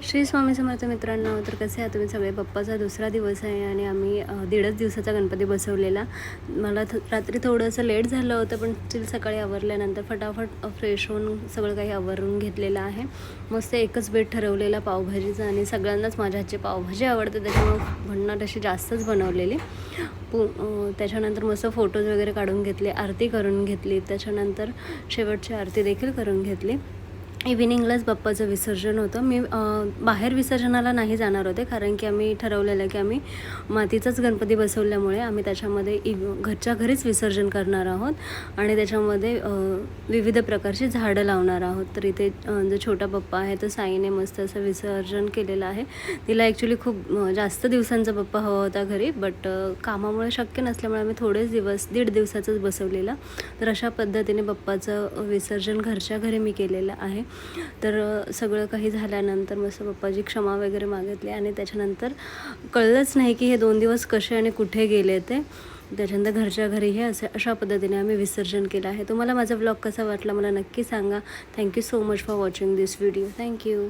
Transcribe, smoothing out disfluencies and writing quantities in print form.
श्री स्वामी समर्थ मित्रांनो, तर कसे आहात तुम्ही सगळे? पप्पाचा दुसरा दिवस आहे आणि आम्ही 1.5 दिवसाचा गणपती बसवलेला. मला रात्री थोडंसं लेट झालं होतं, पण स्टील सकाळी आवरल्यानंतर फटाफट फ्रेश होऊन सगळं काही आवरून घेतलेलं आहे. मस्त एकच बेत ठरवलेला पावभाजीचा आणि सगळ्यांनाच माझ्या हातची पावभाजी आवडते, त्याच्यामुळं भन्नाट अशी जास्तच बनवलेली. त्याच्यानंतर मस्त फोटोज वगैरे काढून घेतले, आरती करून घेतली, त्याच्यानंतर शेवटची आरती देखील करून घेतली. इव्हिनिंगलाच बाप्पाचं विसर्जन होतं. मी बाहेर विसर्जनाला नाही जाणार होते, कारण की आम्ही ठरवलेलं की आम्ही मातीचाच गणपती बसवल्यामुळे आम्ही त्याच्यामध्ये घरच्या घरीच विसर्जन करणार आहोत आणि त्याच्यामध्ये विविध प्रकारची झाडं लावणार आहोत. तर इथे जो छोटा पप्पा आहे तो साईने मस्त असं विसर्जन केलेलं आहे. तिला ॲक्च्युली खूप जास्त दिवसांचा पप्पा हवा होता घरी, बट कामामुळे शक्य नसल्यामुळे आम्ही थोडेच दिवस 1.5 दिवसाचंच बसवलेलं. तर अशा पद्धतीने पप्पाचं विसर्जन घरच्या घरी मी केलेलं आहे. तर सगळं काही झाल्यानंतर मस्त पप्पाची क्षमा वगैरे मागितली आणि त्याच्यानंतर कळलंच नाही की हे 2 दिवस कसे आणि कुठे गेले ते. त्याच्यानंतर घरच्या घरी हे अशा पद्धतीने आम्ही विसर्जन केलं आहे. तुम्हाला माझा व्लॉग कसा वाटला मला नक्की सांगा. Thank you so much for watching this video. Thank you.